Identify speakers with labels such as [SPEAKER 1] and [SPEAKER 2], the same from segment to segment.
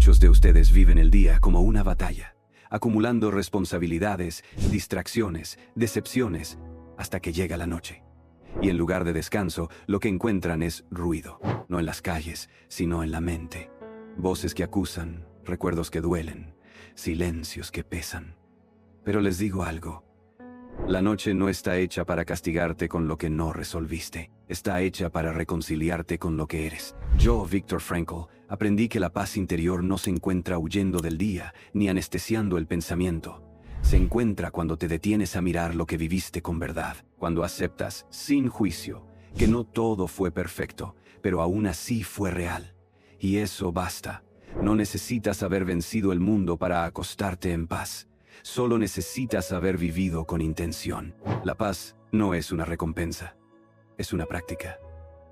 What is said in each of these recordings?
[SPEAKER 1] Muchos de ustedes viven el día como una batalla, acumulando responsabilidades, distracciones, decepciones, hasta que llega la noche. Y en lugar de descanso, lo que encuentran es ruido, no en las calles, sino en la mente. Voces que acusan, recuerdos que duelen, silencios que pesan. Pero les digo algo. La noche no está hecha para castigarte con lo que no resolviste. Está hecha para reconciliarte con lo que eres. Yo, Viktor Frankl, aprendí que la paz interior no se encuentra huyendo del día, ni anestesiando el pensamiento. Se encuentra cuando te detienes a mirar lo que viviste con verdad. Cuando aceptas, sin juicio, que no todo fue perfecto, pero aún así fue real. Y eso basta. No necesitas haber vencido el mundo para acostarte en paz. Solo necesitas haber vivido con intención. La paz no es una recompensa, es una práctica.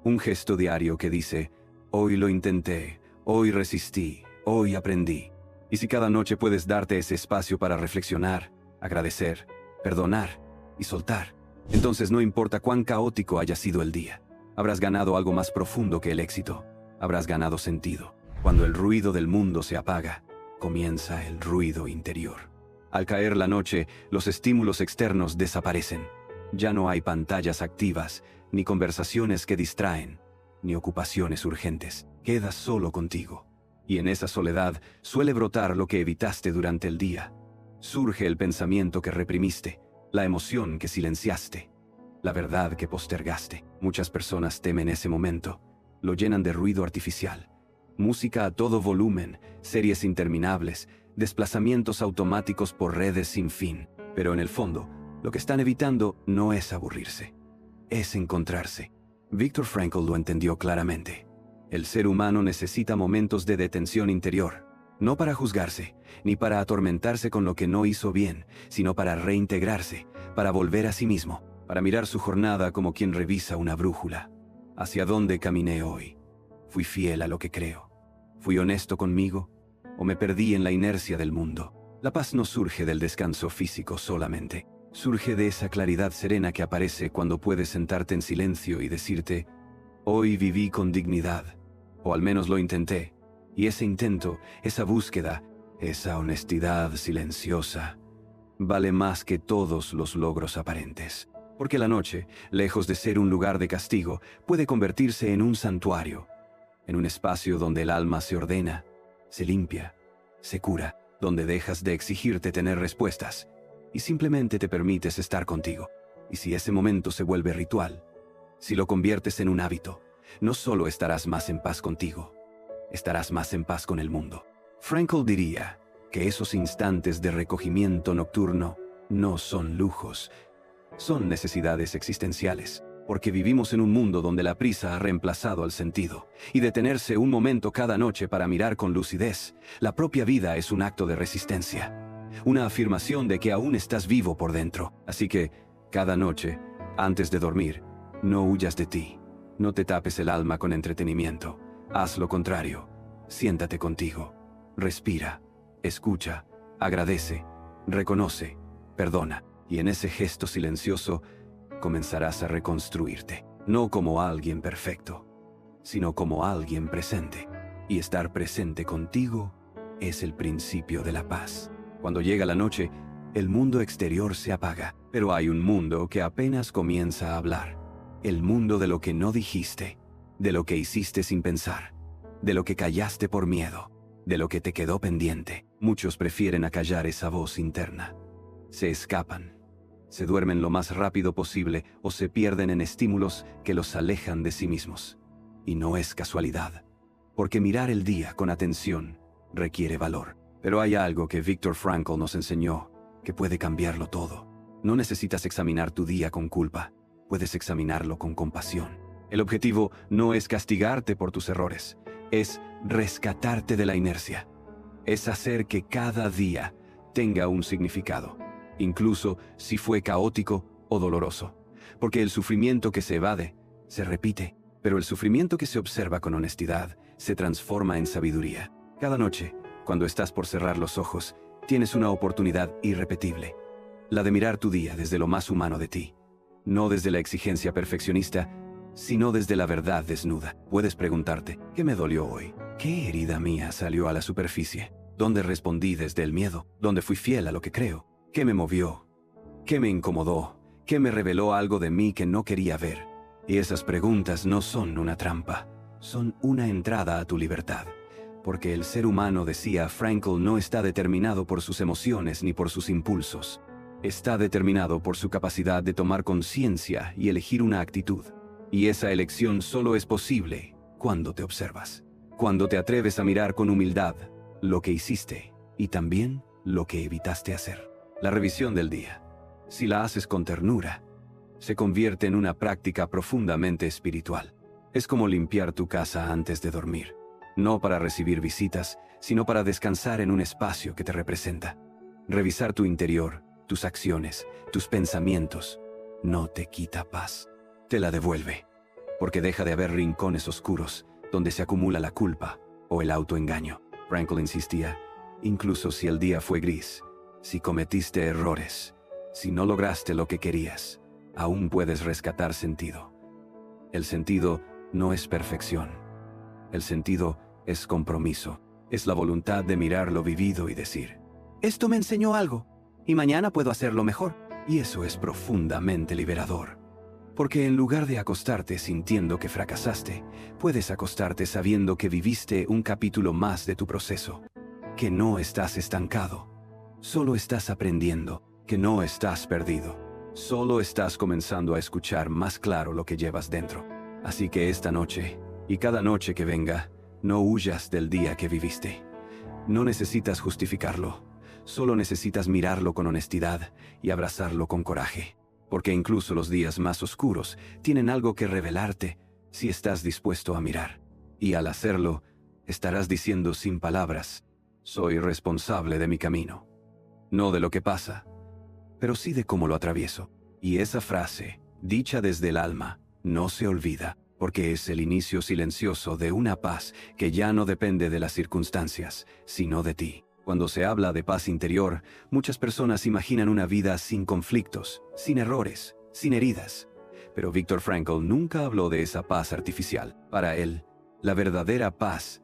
[SPEAKER 1] Un gesto diario que dice, hoy lo intenté, hoy resistí, hoy aprendí. Y si cada noche puedes darte ese espacio para reflexionar, agradecer, perdonar y soltar, entonces no importa cuán caótico haya sido el día, habrás ganado algo más profundo que el éxito. Habrás ganado sentido. Cuando el ruido del mundo se apaga, comienza el ruido interior. Al caer la noche, los estímulos externos desaparecen. Ya no hay pantallas activas, ni conversaciones que distraen, ni ocupaciones urgentes. Quedas solo contigo. Y en esa soledad suele brotar lo que evitaste durante el día. Surge el pensamiento que reprimiste, la emoción que silenciaste, la verdad que postergaste. Muchas personas temen ese momento. Lo llenan de ruido artificial. Música a todo volumen, series interminables, desplazamientos automáticos por redes sin fin. Pero en el fondo, lo que están evitando no es aburrirse, es encontrarse. Viktor Frankl lo entendió claramente. El ser humano necesita momentos de detención interior, no para juzgarse, ni para atormentarse con lo que no hizo bien, sino para reintegrarse, para volver a sí mismo, para mirar su jornada como quien revisa una brújula. ¿Hacia dónde caminé hoy? ¿Fui fiel a lo que creo? ¿Fui honesto conmigo? ¿O me perdí en la inercia del mundo? La paz no surge del descanso físico solamente. Surge de esa claridad serena que aparece cuando puedes sentarte en silencio y decirte, hoy viví con dignidad, o al menos lo intenté. Y ese intento, esa búsqueda, esa honestidad silenciosa, vale más que todos los logros aparentes. Porque la noche, lejos de ser un lugar de castigo, puede convertirse en un santuario, en un espacio donde el alma se ordena, se limpia, se cura, donde dejas de exigirte tener respuestas y simplemente te permites estar contigo. Y si ese momento se vuelve ritual, si lo conviertes en un hábito, no solo estarás más en paz contigo, estarás más en paz con el mundo. Frankl diría que esos instantes de recogimiento nocturno no son lujos, son necesidades existenciales. Porque vivimos en un mundo donde la prisa ha reemplazado al sentido, y detenerse un momento cada noche para mirar con lucidez, la propia vida es un acto de resistencia, una afirmación de que aún estás vivo por dentro. Así que, cada noche, antes de dormir, no huyas de ti, no te tapes el alma con entretenimiento, haz lo contrario, siéntate contigo, respira, escucha, agradece, reconoce, perdona, y en ese gesto silencioso, comenzarás a reconstruirte, no como alguien perfecto, sino como alguien presente. Y estar presente contigo es el principio de la paz. Cuando llega la noche, el mundo exterior se apaga, pero hay un mundo que apenas comienza a hablar. El mundo de lo que no dijiste, de lo que hiciste sin pensar, de lo que callaste por miedo, de lo que te quedó pendiente. Muchos prefieren acallar esa voz interna. Se escapan. Se duermen lo más rápido posible o se pierden en estímulos que los alejan de sí mismos. Y no es casualidad, porque mirar el día con atención requiere valor. Pero hay algo que Viktor Frankl nos enseñó, que puede cambiarlo todo. No necesitas examinar tu día con culpa, puedes examinarlo con compasión. El objetivo no es castigarte por tus errores, es rescatarte de la inercia. Es hacer que cada día tenga un significado, incluso si fue caótico o doloroso. Porque el sufrimiento que se evade, se repite, pero el sufrimiento que se observa con honestidad, se transforma en sabiduría. Cada noche, cuando estás por cerrar los ojos, tienes una oportunidad irrepetible. La de mirar tu día desde lo más humano de ti. No desde la exigencia perfeccionista, sino desde la verdad desnuda. Puedes preguntarte, ¿qué me dolió hoy? ¿Qué herida mía salió a la superficie? ¿Dónde respondí desde el miedo? ¿Dónde fui fiel a lo que creo? ¿Qué me movió? ¿Qué me incomodó? ¿Qué me reveló algo de mí que no quería ver? Y esas preguntas no son una trampa, son una entrada a tu libertad. Porque el ser humano, decía Frankl, no está determinado por sus emociones ni por sus impulsos. Está determinado por su capacidad de tomar conciencia y elegir una actitud. Y esa elección solo es posible cuando te observas. Cuando te atreves a mirar con humildad lo que hiciste y también lo que evitaste hacer. La revisión del día, si la haces con ternura, se convierte en una práctica profundamente espiritual. Es como limpiar tu casa antes de dormir. No para recibir visitas, sino para descansar en un espacio que te representa. Revisar tu interior, tus acciones, tus pensamientos, no te quita paz. Te la devuelve, porque deja de haber rincones oscuros donde se acumula la culpa o el autoengaño. Frankl insistía, incluso si el día fue gris, si cometiste errores, si no lograste lo que querías, aún puedes rescatar sentido. El sentido no es perfección. El sentido es compromiso. Es la voluntad de mirar lo vivido y decir, esto me enseñó algo, y mañana puedo hacerlo mejor. Y eso es profundamente liberador. Porque en lugar de acostarte sintiendo que fracasaste, puedes acostarte sabiendo que viviste un capítulo más de tu proceso, que no estás estancado, solo estás aprendiendo, que no estás perdido, solo estás comenzando a escuchar más claro lo que llevas dentro. Así que esta noche, y cada noche que venga, no huyas del día que viviste. No necesitas justificarlo, solo necesitas mirarlo con honestidad y abrazarlo con coraje. Porque incluso los días más oscuros tienen algo que revelarte si estás dispuesto a mirar. Y al hacerlo, estarás diciendo sin palabras, soy responsable de mi camino. No de lo que pasa, pero sí de cómo lo atravieso. Y esa frase, dicha desde el alma, no se olvida, porque es el inicio silencioso de una paz que ya no depende de las circunstancias, sino de ti. Cuando se habla de paz interior, muchas personas imaginan una vida sin conflictos, sin errores, sin heridas. Pero Viktor Frankl nunca habló de esa paz artificial. Para él, la verdadera paz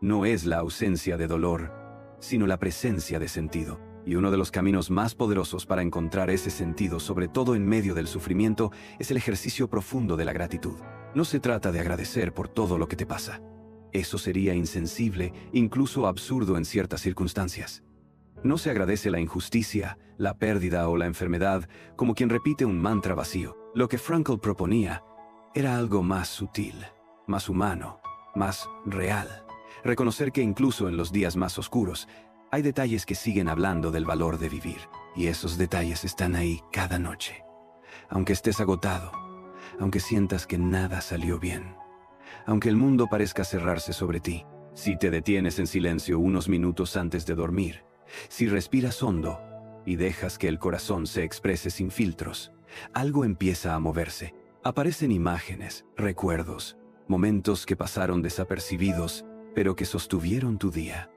[SPEAKER 1] no es la ausencia de dolor, sino la presencia de sentido. Y uno de los caminos más poderosos para encontrar ese sentido, sobre todo en medio del sufrimiento, es el ejercicio profundo de la gratitud. No se trata de agradecer por todo lo que te pasa. Eso sería insensible, incluso absurdo en ciertas circunstancias. No se agradece la injusticia, la pérdida o la enfermedad como quien repite un mantra vacío. Lo que Frankl proponía era algo más sutil, más humano, más real. Reconocer que incluso en los días más oscuros, hay detalles que siguen hablando del valor de vivir. Y esos detalles están ahí cada noche. Aunque estés agotado, aunque sientas que nada salió bien, aunque el mundo parezca cerrarse sobre ti, si te detienes en silencio unos minutos antes de dormir, si respiras hondo y dejas que el corazón se exprese sin filtros, algo empieza a moverse. Aparecen imágenes, recuerdos, momentos que pasaron desapercibidos, pero que sostuvieron tu día.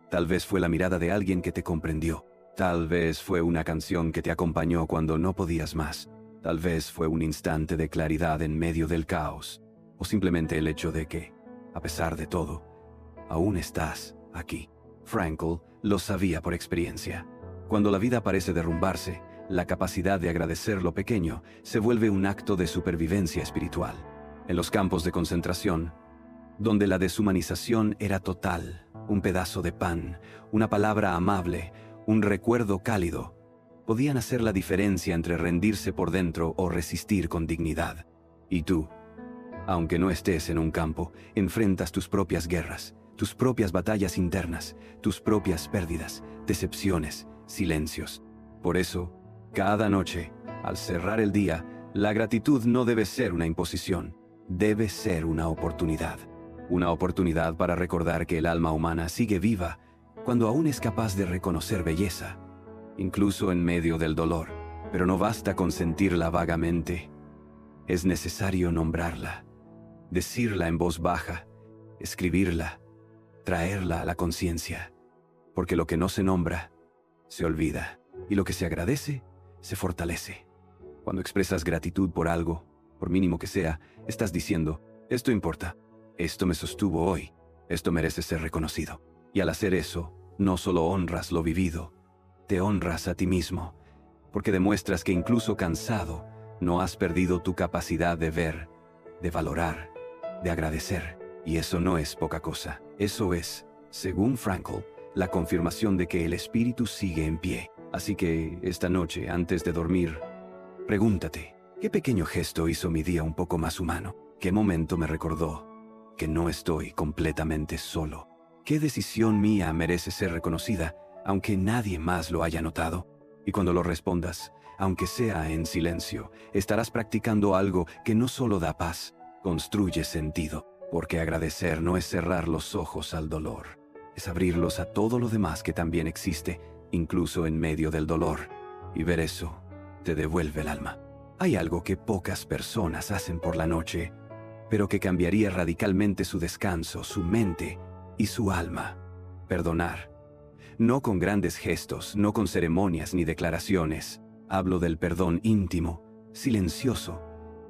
[SPEAKER 1] Tal vez fue la mirada de alguien que te comprendió. Tal vez fue una canción que te acompañó cuando no podías más. Tal vez fue un instante de claridad en medio del caos. O simplemente el hecho de que, a pesar de todo, aún estás aquí. Frankl lo sabía por experiencia. Cuando la vida parece derrumbarse, la capacidad de agradecer lo pequeño se vuelve un acto de supervivencia espiritual. En los campos de concentración, donde la deshumanización era total, un pedazo de pan, una palabra amable, un recuerdo cálido, podían hacer la diferencia entre rendirse por dentro o resistir con dignidad. Y tú, aunque no estés en un campo, enfrentas tus propias guerras, tus propias batallas internas, tus propias pérdidas, decepciones, silencios. Por eso, cada noche, al cerrar el día, la gratitud no debe ser una imposición, debe ser una oportunidad. Una oportunidad para recordar que el alma humana sigue viva cuando aún es capaz de reconocer belleza, incluso en medio del dolor. Pero no basta con sentirla vagamente, es necesario nombrarla. Decirla en voz baja, escribirla, traerla a la conciencia, porque lo que no se nombra, se olvida, y lo que se agradece, se fortalece. Cuando expresas gratitud por algo, por mínimo que sea, estás diciendo, esto importa, esto me sostuvo hoy, Esto merece ser reconocido. Y al hacer eso, no solo honras lo vivido, te honras a ti mismo, porque demuestras que incluso cansado, no has perdido tu capacidad de ver, de valorar, de agradecer. Y eso no es poca cosa. Eso es, según Frankl, la confirmación de que el espíritu sigue en pie. Así que, esta noche, antes de dormir, pregúntate, ¿qué pequeño gesto hizo mi día un poco más humano? ¿Qué momento me recordó que no estoy completamente solo? ¿Qué decisión mía merece ser reconocida, aunque nadie más lo haya notado? Y cuando lo respondas, aunque sea en silencio, estarás practicando algo que no solo da paz, construye sentido. Porque agradecer no es cerrar los ojos al dolor, es abrirlos a todo lo demás que también existe, incluso en medio del dolor. Y ver eso te devuelve el alma. Hay algo que pocas personas hacen por la noche, pero que cambiaría radicalmente su descanso, su mente y su alma. Perdonar. No con grandes gestos, no con ceremonias ni declaraciones. Hablo del perdón íntimo, silencioso.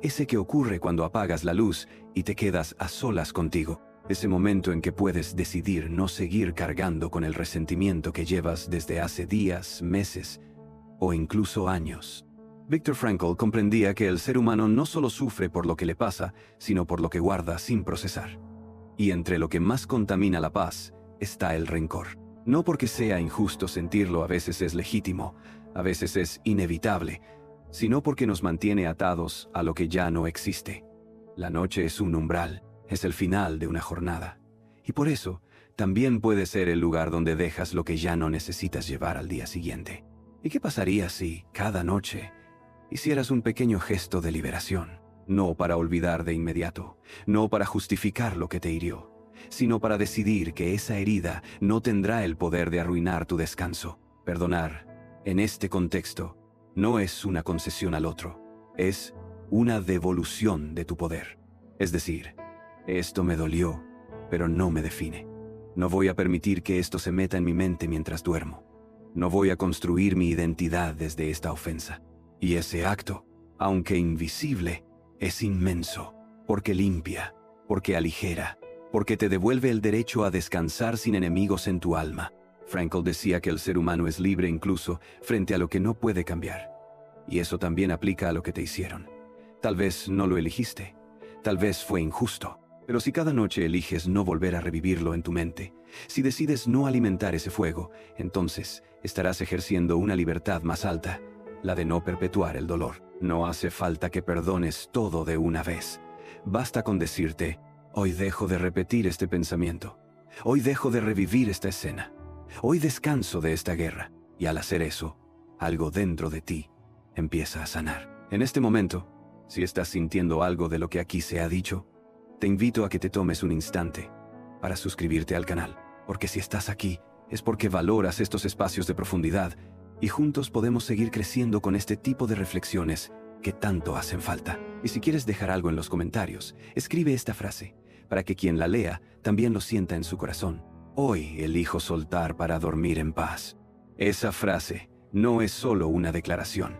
[SPEAKER 1] Ese que ocurre cuando apagas la luz y te quedas a solas contigo. Ese momento en que puedes decidir no seguir cargando con el resentimiento que llevas desde hace días, meses o incluso años. Viktor Frankl comprendía que el ser humano no solo sufre por lo que le pasa, sino por lo que guarda sin procesar. Y entre lo que más contamina la paz está el rencor. No porque sea injusto sentirlo, a veces es legítimo, a veces es inevitable, sino porque nos mantiene atados a lo que ya no existe. La noche es un umbral, es el final de una jornada. Y por eso, también puede ser el lugar donde dejas lo que ya no necesitas llevar al día siguiente. ¿Y qué pasaría si, cada noche, hicieras un pequeño gesto de liberación? No para olvidar de inmediato, no para justificar lo que te hirió, sino para decidir que esa herida no tendrá el poder de arruinar tu descanso. Perdonar, en este contexto, no es una concesión al otro, es una devolución de tu poder. Es decir, esto me dolió, pero no me define. No voy a permitir que esto se meta en mi mente mientras duermo. No voy a construir mi identidad desde esta ofensa. Y ese acto, aunque invisible, es inmenso, porque limpia, porque aligera, porque te devuelve el derecho a descansar sin enemigos en tu alma. Frankl decía que el ser humano es libre incluso frente a lo que no puede cambiar. Y eso también aplica a lo que te hicieron. Tal vez no lo elegiste, tal vez fue injusto, pero si cada noche eliges no volver a revivirlo en tu mente, si decides no alimentar ese fuego, entonces estarás ejerciendo una libertad más alta, la de no perpetuar el dolor. No hace falta que perdones todo de una vez. Basta con decirte, hoy dejo de repetir este pensamiento, hoy dejo de revivir esta escena. Hoy descanso de esta guerra, y al hacer eso, algo dentro de ti empieza a sanar. En este momento, si estás sintiendo algo de lo que aquí se ha dicho, te invito a que te tomes un instante para suscribirte al canal, porque si estás aquí, es porque valoras estos espacios de profundidad, y juntos podemos seguir creciendo con este tipo de reflexiones que tanto hacen falta. Y si quieres dejar algo en los comentarios, escribe esta frase, para que quien la lea también lo sienta en su corazón. Hoy elijo soltar para dormir en paz. Esa frase no es solo una declaración,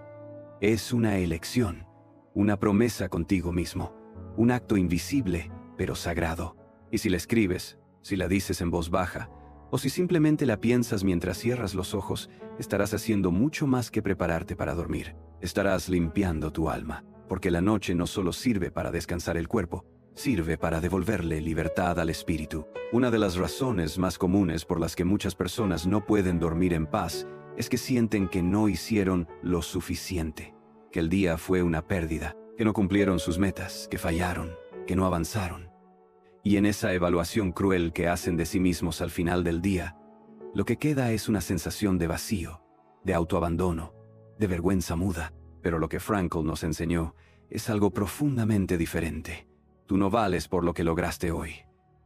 [SPEAKER 1] es una elección, una promesa contigo mismo, un acto invisible pero sagrado. Y si la escribes, si la dices en voz baja, o si simplemente la piensas mientras cierras los ojos, estarás haciendo mucho más que prepararte para dormir. Estarás limpiando tu alma, porque la noche no solo sirve para descansar el cuerpo, sirve para devolverle libertad al espíritu. Una de las razones más comunes por las que muchas personas no pueden dormir en paz es que sienten que no hicieron lo suficiente, que el día fue una pérdida, que no cumplieron sus metas, que fallaron, que no avanzaron. Y en esa evaluación cruel que hacen de sí mismos al final del día, lo que queda es una sensación de vacío, de autoabandono, de vergüenza muda. Pero lo que Frankl nos enseñó es algo profundamente diferente. Tú no vales por lo que lograste hoy.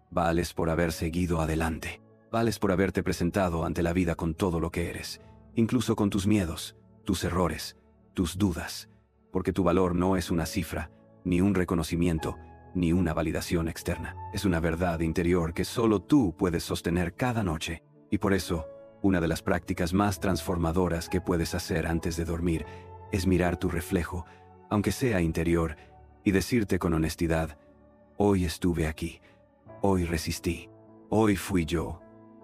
[SPEAKER 1] Vales por haber seguido adelante. Vales por haberte presentado ante la vida con todo lo que eres, incluso con tus miedos, tus errores, tus dudas. Porque tu valor no es una cifra, ni un reconocimiento, ni una validación externa. Es una verdad interior que solo tú puedes sostener cada noche. Y por eso, una de las prácticas más transformadoras que puedes hacer antes de dormir es mirar tu reflejo, aunque sea interior, y decirte con honestidad, hoy estuve aquí, hoy resistí, Hoy fui yo,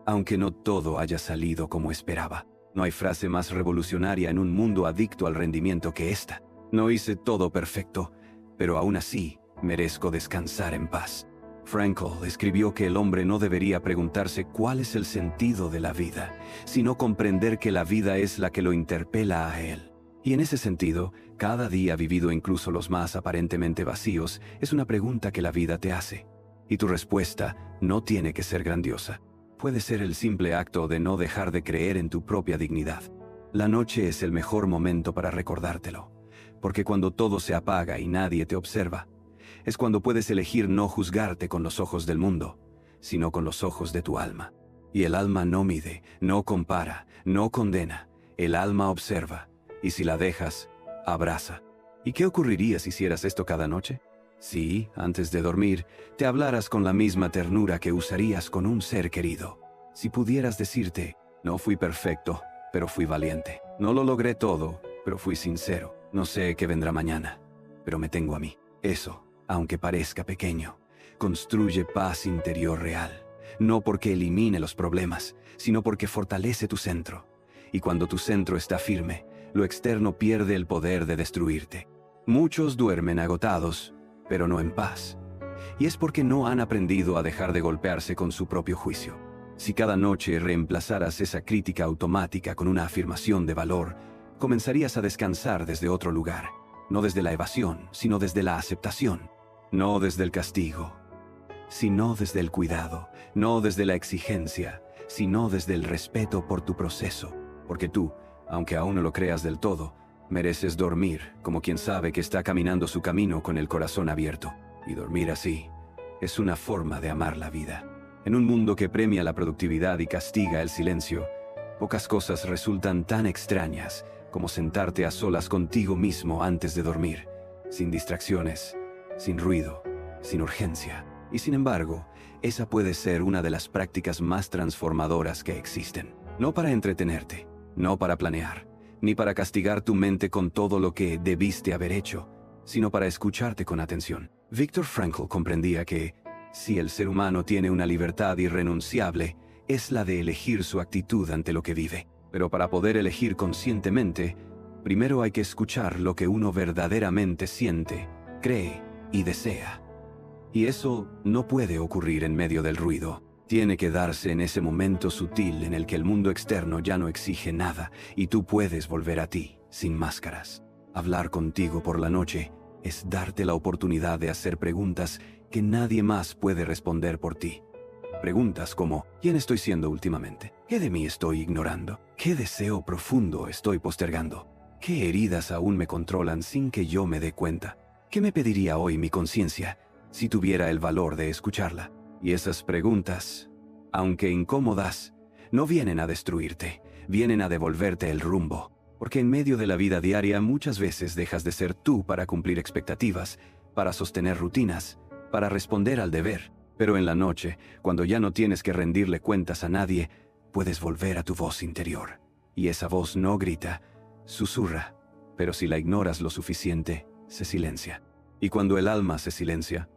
[SPEAKER 1] aunque no todo haya salido como esperaba. No hay frase más revolucionaria en un mundo adicto al rendimiento que esta. No hice todo perfecto, pero aún así merezco descansar en paz. Frankl escribió que el hombre no debería preguntarse cuál es el sentido de la vida, sino comprender que la vida es la que lo interpela a él. Y en ese sentido, cada día vivido, incluso los más aparentemente vacíos, es una pregunta que la vida te hace. Y tu respuesta no tiene que ser grandiosa. Puede ser el simple acto de no dejar de creer en tu propia dignidad. La noche es el mejor momento para recordártelo, porque cuando todo se apaga y nadie te observa, es cuando puedes elegir no juzgarte con los ojos del mundo, sino con los ojos de tu alma. Y el alma no mide, no compara, no condena. El alma observa, y si la dejas, abraza. ¿Y qué ocurriría si hicieras esto cada noche? Si, antes de dormir, te hablaras con la misma ternura que usarías con un ser querido. Si pudieras decirte, no fui perfecto, pero fui valiente. No lo logré todo, pero fui sincero. No sé qué vendrá mañana, pero me tengo a mí. Eso, aunque parezca pequeño, construye paz interior real. No porque elimine los problemas, sino porque fortalece tu centro. Y cuando tu centro está firme, lo externo pierde el poder de destruirte. Muchos duermen agotados, pero no en paz. Y es porque no han aprendido a dejar de golpearse con su propio juicio. Si cada noche reemplazaras esa crítica automática con una afirmación de valor, comenzarías a descansar desde otro lugar. No desde la evasión, sino desde la aceptación. No desde el castigo, sino desde el cuidado. No desde la exigencia, sino desde el respeto por tu proceso. Porque tú, aunque aún no lo creas del todo, mereces dormir como quien sabe que está caminando su camino con el corazón abierto. Y dormir así es una forma de amar la vida. En un mundo que premia la productividad y castiga el silencio, pocas cosas resultan tan extrañas como sentarte a solas contigo mismo antes de dormir, sin distracciones, sin ruido, sin urgencia. Y sin embargo, esa puede ser una de las prácticas más transformadoras que existen. No para entretenerte, no para planear, ni para castigar tu mente con todo lo que debiste haber hecho, sino para escucharte con atención. Viktor Frankl comprendía que, si el ser humano tiene una libertad irrenunciable, es la de elegir su actitud ante lo que vive. Pero para poder elegir conscientemente, primero hay que escuchar lo que uno verdaderamente siente, cree y desea. Y eso no puede ocurrir en medio del ruido. Tiene que darse en ese momento sutil en el que el mundo externo ya no exige nada y tú puedes volver a ti, sin máscaras. Hablar contigo por la noche es darte la oportunidad de hacer preguntas que nadie más puede responder por ti. Preguntas como, ¿quién estoy siendo últimamente? ¿Qué de mí estoy ignorando? ¿Qué deseo profundo estoy postergando? ¿Qué heridas aún me controlan sin que yo me dé cuenta? ¿Qué me pediría hoy mi conciencia si tuviera el valor de escucharla? Y esas preguntas, aunque incómodas, no vienen a destruirte, vienen a devolverte el rumbo. Porque en medio de la vida diaria muchas veces dejas de ser tú para cumplir expectativas, para sostener rutinas, para responder al deber. Pero en la noche, cuando ya no tienes que rendirle cuentas a nadie, puedes volver a tu voz interior. Y esa voz no grita, susurra, pero si la ignoras lo suficiente, se silencia. Y cuando el alma se silencia,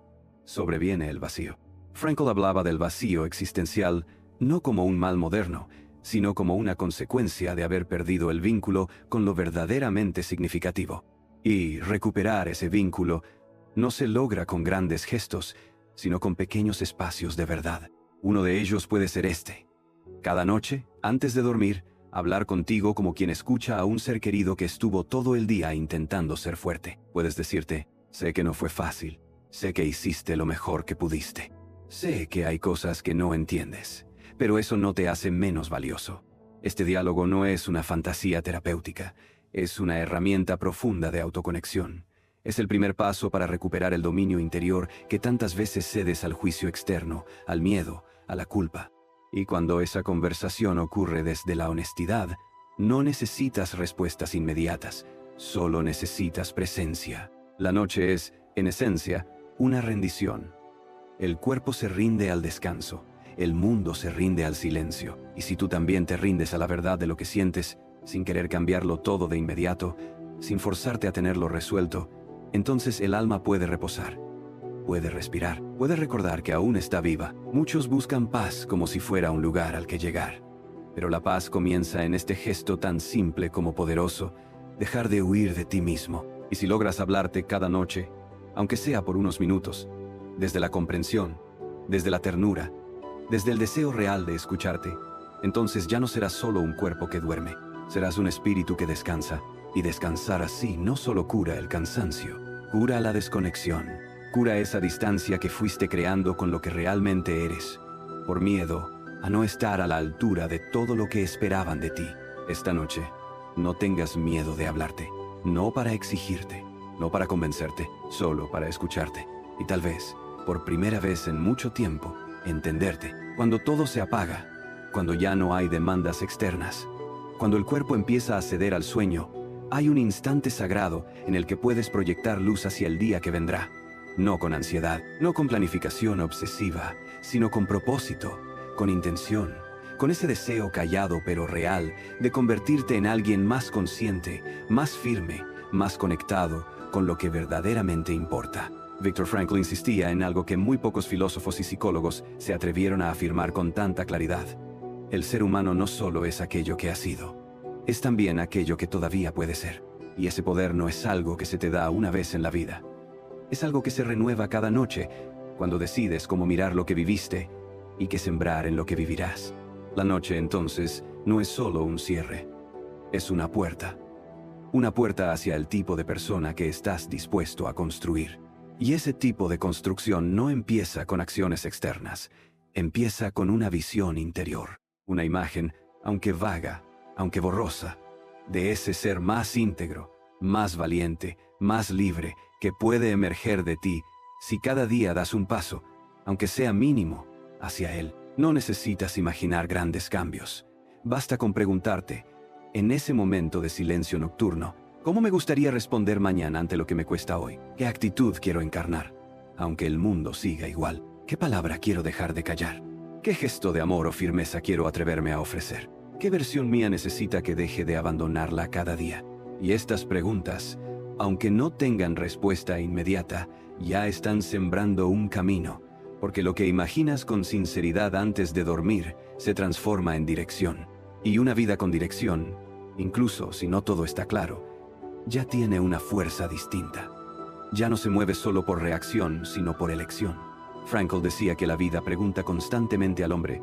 [SPEAKER 1] sobreviene el vacío. Frankl hablaba del vacío existencial no como un mal moderno, sino como una consecuencia de haber perdido el vínculo con lo verdaderamente significativo. Y recuperar ese vínculo no se logra con grandes gestos, sino con pequeños espacios de verdad. Uno de ellos puede ser este. Cada noche, antes de dormir, hablar contigo como quien escucha a un ser querido que estuvo todo el día intentando ser fuerte. Puedes decirte, sé que no fue fácil, sé que hiciste lo mejor que pudiste. Sé que hay cosas que no entiendes, pero eso no te hace menos valioso. Este diálogo no es una fantasía terapéutica, es una herramienta profunda de autoconexión. Es el primer paso para recuperar el dominio interior que tantas veces cedes al juicio externo, al miedo, a la culpa. Y cuando esa conversación ocurre desde la honestidad, no necesitas respuestas inmediatas, solo necesitas presencia. La noche es, en esencia, una rendición. El cuerpo se rinde al descanso, el mundo se rinde al silencio, y si tú también te rindes a la verdad de lo que sientes, sin querer cambiarlo todo de inmediato, sin forzarte a tenerlo resuelto, entonces el alma puede reposar, puede respirar, puede recordar que aún está viva. Muchos buscan paz como si fuera un lugar al que llegar. Pero la paz comienza en este gesto tan simple como poderoso: dejar de huir de ti mismo. Y si logras hablarte cada noche, aunque sea por unos minutos, desde la comprensión, desde la ternura, desde el deseo real de escucharte, entonces ya no serás solo un cuerpo que duerme, serás un espíritu que descansa. Y descansar así no solo cura el cansancio, cura la desconexión, cura esa distancia que fuiste creando con lo que realmente eres, por miedo a no estar a la altura de todo lo que esperaban de ti. Esta noche, no tengas miedo de hablarte, no para exigirte, no para convencerte, solo para escucharte. Y tal vez, por primera vez en mucho tiempo, entenderte. Cuando todo se apaga, cuando ya no hay demandas externas, cuando el cuerpo empieza a ceder al sueño, hay un instante sagrado en el que puedes proyectar luz hacia el día que vendrá. No con ansiedad, no con planificación obsesiva, sino con propósito, con intención, con ese deseo callado pero real de convertirte en alguien más consciente, más firme, más conectado con lo que verdaderamente importa. Viktor Frankl insistía en algo que muy pocos filósofos y psicólogos se atrevieron a afirmar con tanta claridad. El ser humano no solo es aquello que ha sido, es también aquello que todavía puede ser. Y ese poder no es algo que se te da una vez en la vida. Es algo que se renueva cada noche, cuando decides cómo mirar lo que viviste y qué sembrar en lo que vivirás. La noche, entonces, no es solo un cierre. Es una puerta. Una puerta hacia el tipo de persona que estás dispuesto a construir. Y ese tipo de construcción no empieza con acciones externas. Empieza con una visión interior. Una imagen, aunque vaga, aunque borrosa, de ese ser más íntegro, más valiente, más libre, que puede emerger de ti si cada día das un paso, aunque sea mínimo, hacia él. No necesitas imaginar grandes cambios. Basta con preguntarte, en ese momento de silencio nocturno, ¿cómo me gustaría responder mañana ante lo que me cuesta hoy? ¿Qué actitud quiero encarnar? Aunque el mundo siga igual, ¿qué palabra quiero dejar de callar? ¿Qué gesto de amor o firmeza quiero atreverme a ofrecer? ¿Qué versión mía necesita que deje de abandonarla cada día? Y estas preguntas, aunque no tengan respuesta inmediata, ya están sembrando un camino, porque lo que imaginas con sinceridad antes de dormir se transforma en dirección. Y una vida con dirección, incluso si no todo está claro, ya tiene una fuerza distinta. Ya no se mueve solo por reacción, sino por elección. Frankl decía que la vida pregunta constantemente al hombre: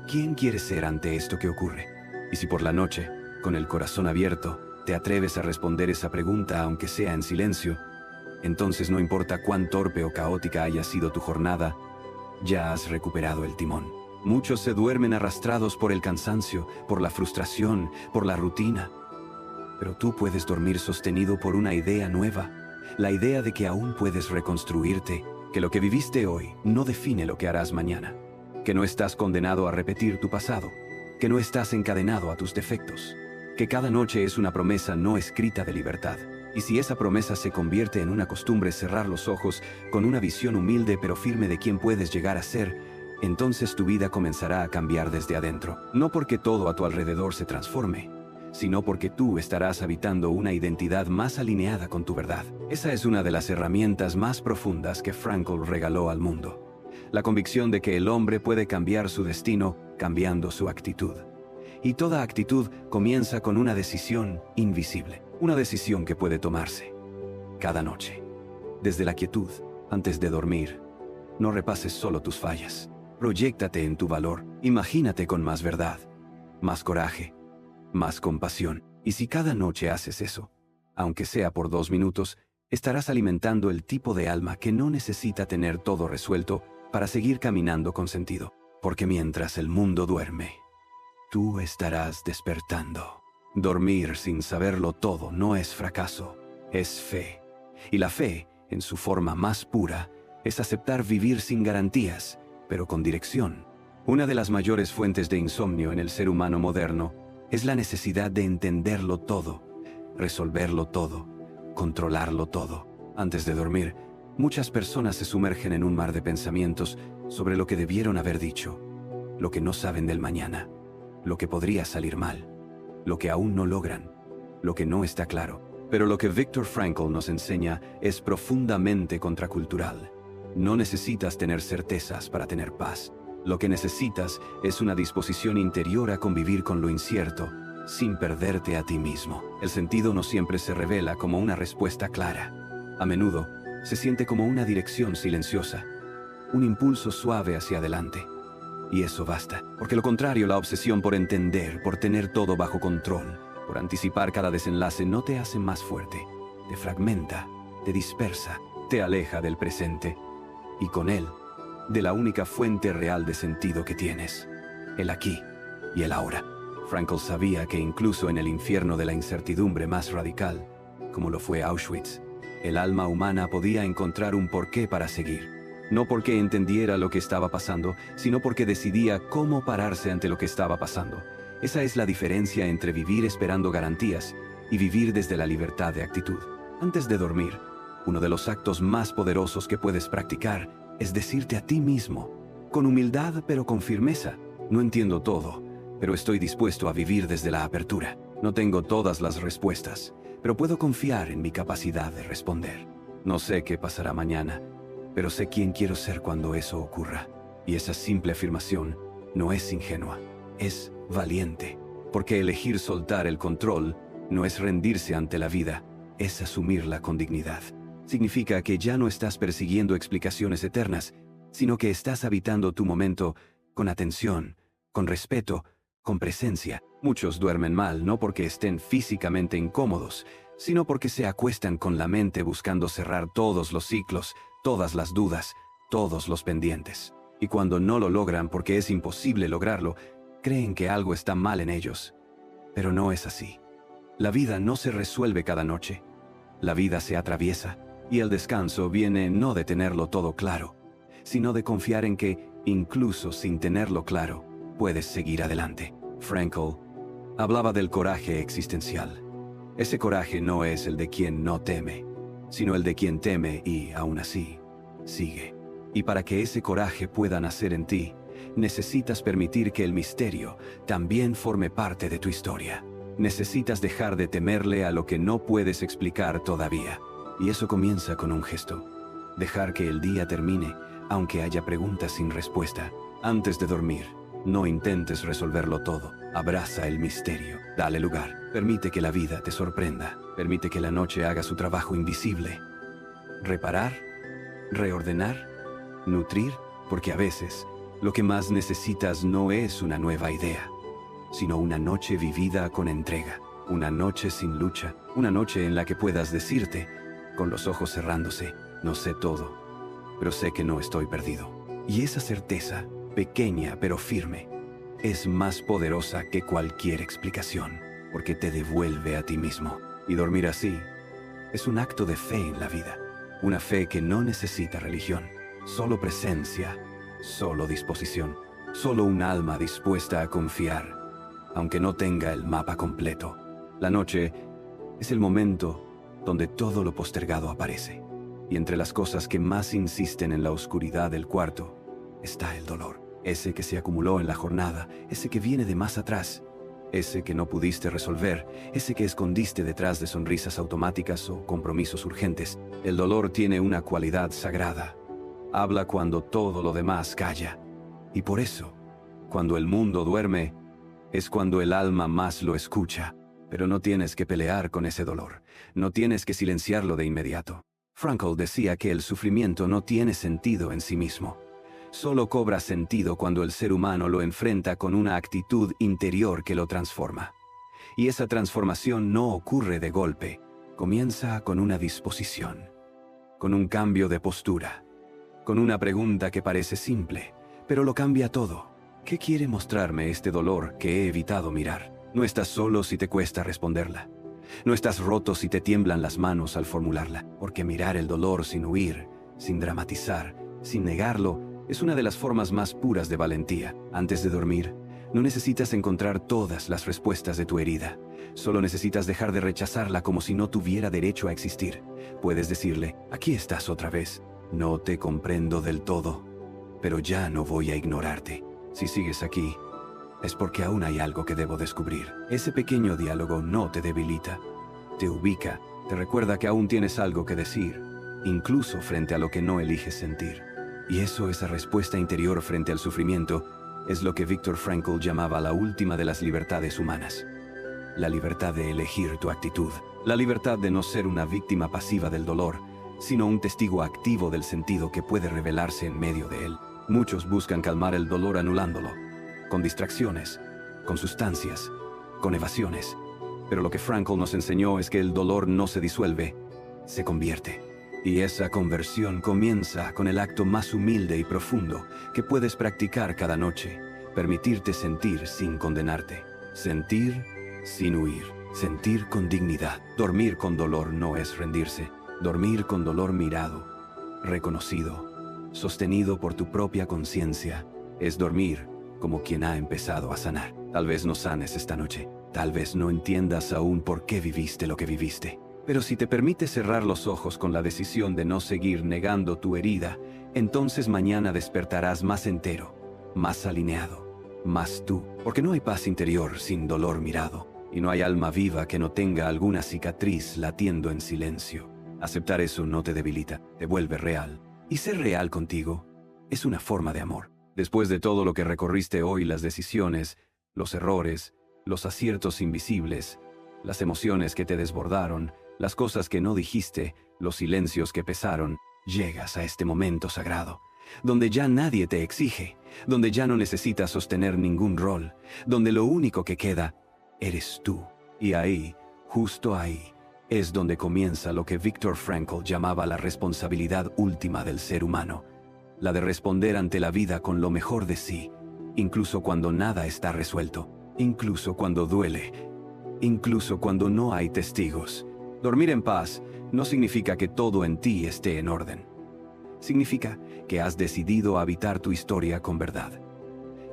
[SPEAKER 1] ¿quién quieres ser ante esto que ocurre? Y si por la noche, con el corazón abierto, te atreves a responder esa pregunta aunque sea en silencio, entonces no importa cuán torpe o caótica haya sido tu jornada, ya has recuperado el timón. Muchos se duermen arrastrados por el cansancio, por la frustración, por la rutina. Pero tú puedes dormir sostenido por una idea nueva, la idea de que aún puedes reconstruirte, que lo que viviste hoy no define lo que harás mañana, que no estás condenado a repetir tu pasado, que no estás encadenado a tus defectos, que cada noche es una promesa no escrita de libertad. Y si esa promesa se convierte en una costumbre cerrar los ojos con una visión humilde pero firme de quién puedes llegar a ser, entonces tu vida comenzará a cambiar desde adentro. No porque todo a tu alrededor se transforme, sino porque tú estarás habitando una identidad más alineada con tu verdad. Esa es una de las herramientas más profundas que Frankl regaló al mundo. La convicción de que el hombre puede cambiar su destino cambiando su actitud. Y toda actitud comienza con una decisión invisible. Una decisión que puede tomarse cada noche. Desde la quietud, antes de dormir, no repases solo tus fallas. Proyéctate en tu valor. Imagínate con más verdad, más coraje, más compasión. Y si cada noche haces eso, aunque sea por 2 minutos, estarás alimentando el tipo de alma que no necesita tener todo resuelto para seguir caminando con sentido. Porque mientras el mundo duerme, tú estarás despertando. Dormir sin saberlo todo no es fracaso, es fe. Y la fe, en su forma más pura, es aceptar vivir sin garantías, pero con dirección. Una de las mayores fuentes de insomnio en el ser humano moderno es la necesidad de entenderlo todo, resolverlo todo, controlarlo todo. Antes de dormir, muchas personas se sumergen en un mar de pensamientos sobre lo que debieron haber dicho, lo que no saben del mañana, lo que podría salir mal, lo que aún no logran, lo que no está claro. Pero lo que Viktor Frankl nos enseña es profundamente contracultural. No necesitas tener certezas para tener paz. Lo que necesitas es una disposición interior a convivir con lo incierto, sin perderte a ti mismo. El sentido no siempre se revela como una respuesta clara. A menudo, se siente como una dirección silenciosa, un impulso suave hacia adelante. Y eso basta, porque lo contrario, la obsesión por entender, por tener todo bajo control, por anticipar cada desenlace, no te hace más fuerte. Te fragmenta, te dispersa, te aleja del presente. Y con él, de la única fuente real de sentido que tienes, el aquí y el ahora. Frankl sabía que incluso en el infierno de la incertidumbre más radical, como lo fue Auschwitz, el alma humana podía encontrar un porqué para seguir. No porque entendiera lo que estaba pasando, sino porque decidía cómo pararse ante lo que estaba pasando. Esa es la diferencia entre vivir esperando garantías y vivir desde la libertad de actitud. Antes de dormir, uno de los actos más poderosos que puedes practicar es decirte a ti mismo, con humildad pero con firmeza: no entiendo todo, pero estoy dispuesto a vivir desde la apertura. No tengo todas las respuestas, pero puedo confiar en mi capacidad de responder. No sé qué pasará mañana, pero sé quién quiero ser cuando eso ocurra. Y esa simple afirmación no es ingenua, es valiente, porque elegir soltar el control no es rendirse ante la vida, es asumirla con dignidad. Significa que ya no estás persiguiendo explicaciones eternas, sino que estás habitando tu momento con atención, con respeto, con presencia. Muchos duermen mal no porque estén físicamente incómodos, sino porque se acuestan con la mente buscando cerrar todos los ciclos, todas las dudas, todos los pendientes. Y cuando no lo logran porque es imposible lograrlo, creen que algo está mal en ellos. Pero no es así. La vida no se resuelve cada noche. La vida se atraviesa, y el descanso viene no de tenerlo todo claro, sino de confiar en que, incluso sin tenerlo claro, puedes seguir adelante. Frankl hablaba del coraje existencial. Ese coraje no es el de quien no teme, sino el de quien teme y, aún así, sigue. Y para que ese coraje pueda nacer en ti, necesitas permitir que el misterio también forme parte de tu historia. Necesitas dejar de temerle a lo que no puedes explicar todavía. Y eso comienza con un gesto. Dejar que el día termine, aunque haya preguntas sin respuesta. Antes de dormir, no intentes resolverlo todo. Abraza el misterio. Dale lugar. Permite que la vida te sorprenda. Permite que la noche haga su trabajo invisible. Reparar, reordenar, nutrir, porque a veces lo que más necesitas no es una nueva idea, sino una noche vivida con entrega. Una noche sin lucha. Una noche en la que puedas decirte, con los ojos cerrándose: no sé todo, pero sé que no estoy perdido. Y esa certeza, pequeña pero firme, es más poderosa que cualquier explicación, porque te devuelve a ti mismo. Y dormir así es un acto de fe en la vida. Una fe que no necesita religión, solo presencia, solo disposición, solo un alma dispuesta a confiar, aunque no tenga el mapa completo. La noche es el momento donde todo lo postergado aparece. Y entre las cosas que más insisten en la oscuridad del cuarto está el dolor. Ese que se acumuló en la jornada, ese que viene de más atrás, ese que no pudiste resolver, ese que escondiste detrás de sonrisas automáticas o compromisos urgentes. El dolor tiene una cualidad sagrada. Habla cuando todo lo demás calla. Y por eso, cuando el mundo duerme, es cuando el alma más lo escucha. Pero no tienes que pelear con ese dolor. No tienes que silenciarlo de inmediato. Frankl decía que el sufrimiento no tiene sentido en sí mismo. Solo cobra sentido cuando el ser humano lo enfrenta con una actitud interior que lo transforma. Y esa transformación no ocurre de golpe. Comienza con una disposición, con un cambio de postura, con una pregunta que parece simple, pero lo cambia todo. ¿Qué quiere mostrarme este dolor que he evitado mirar? No estás solo si te cuesta responderla. No estás roto si te tiemblan las manos al formularla, porque mirar el dolor sin huir, sin dramatizar, sin negarlo, es una de las formas más puras de valentía. Antes de dormir, no necesitas encontrar todas las respuestas de tu herida. Solo necesitas dejar de rechazarla como si no tuviera derecho a existir. Puedes decirle: aquí estás otra vez. No te comprendo del todo, pero ya no voy a ignorarte. Si sigues aquí, es porque aún hay algo que debo descubrir. Ese pequeño diálogo no te debilita, te ubica, te recuerda que aún tienes algo que decir, incluso frente a lo que no eliges sentir. Y esa respuesta interior frente al sufrimiento, es lo que Viktor Frankl llamaba la última de las libertades humanas. La libertad de elegir tu actitud. La libertad de no ser una víctima pasiva del dolor, sino un testigo activo del sentido que puede revelarse en medio de él. Muchos buscan calmar el dolor anulándolo, con distracciones, con sustancias, con evasiones. Pero lo que Frankl nos enseñó es que el dolor no se disuelve, se convierte. Y esa conversión comienza con el acto más humilde y profundo que puedes practicar cada noche: permitirte sentir sin condenarte, sentir sin huir, sentir con dignidad. Dormir con dolor no es rendirse. Dormir con dolor mirado, reconocido, sostenido por tu propia conciencia, es dormir como quien ha empezado a sanar. Tal vez no sanes esta noche, tal vez no entiendas aún por qué viviste lo que viviste. Pero si te permites cerrar los ojos con la decisión de no seguir negando tu herida, entonces mañana despertarás más entero, más alineado, más tú. Porque no hay paz interior sin dolor mirado, y no hay alma viva que no tenga alguna cicatriz latiendo en silencio. Aceptar eso no te debilita, te vuelve real. Y ser real contigo es una forma de amor. Después de todo lo que recorriste hoy, las decisiones, los errores, los aciertos invisibles, las emociones que te desbordaron, las cosas que no dijiste, los silencios que pesaron, llegas a este momento sagrado, donde ya nadie te exige, donde ya no necesitas sostener ningún rol, donde lo único que queda eres tú. Y ahí, justo ahí, es donde comienza lo que Viktor Frankl llamaba la responsabilidad última del ser humano, la de responder ante la vida con lo mejor de sí, incluso cuando nada está resuelto, incluso cuando duele, incluso cuando no hay testigos. Dormir en paz no significa que todo en ti esté en orden. Significa que has decidido habitar tu historia con verdad,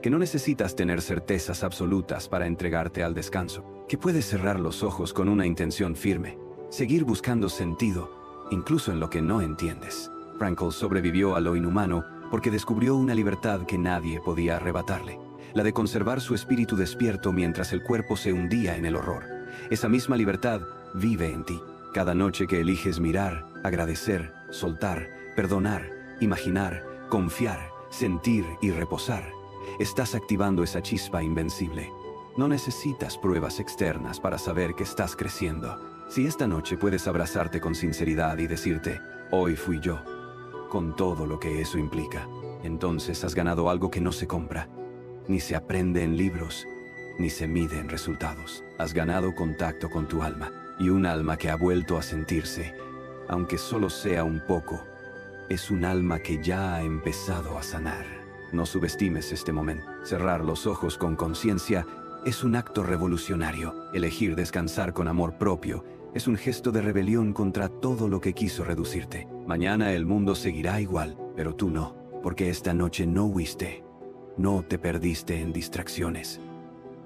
[SPEAKER 1] que no necesitas tener certezas absolutas para entregarte al descanso, que puedes cerrar los ojos con una intención firme, seguir buscando sentido, incluso en lo que no entiendes. Frankl sobrevivió a lo inhumano porque descubrió una libertad que nadie podía arrebatarle, la de conservar su espíritu despierto mientras el cuerpo se hundía en el horror. Esa misma libertad vive en ti. Cada noche que eliges mirar, agradecer, soltar, perdonar, imaginar, confiar, sentir y reposar, estás activando esa chispa invencible. No necesitas pruebas externas para saber que estás creciendo. Si esta noche puedes abrazarte con sinceridad y decirte, hoy fui yo, con todo lo que eso implica, entonces has ganado algo que no se compra, ni se aprende en libros, ni se mide en resultados. Has ganado contacto con tu alma, y un alma que ha vuelto a sentirse, aunque solo sea un poco, es un alma que ya ha empezado a sanar. No subestimes este momento. Cerrar los ojos con conciencia es un acto revolucionario. Elegir descansar con amor propio es un gesto de rebelión contra todo lo que quiso reducirte. Mañana el mundo seguirá igual, pero tú no, porque esta noche no huiste, no te perdiste en distracciones,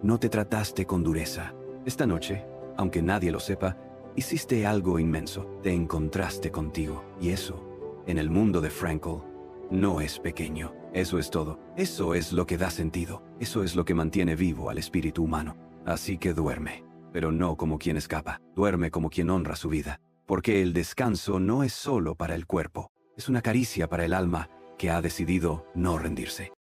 [SPEAKER 1] no te trataste con dureza. Esta noche, aunque nadie lo sepa, hiciste algo inmenso. Te encontraste contigo. Y eso, en el mundo de Frankl, no es pequeño. Eso es todo. Eso es lo que da sentido. Eso es lo que mantiene vivo al espíritu humano. Así que duerme, pero no como quien escapa. Duerme como quien honra su vida. Porque el descanso no es solo para el cuerpo. Es una caricia para el alma que ha decidido no rendirse.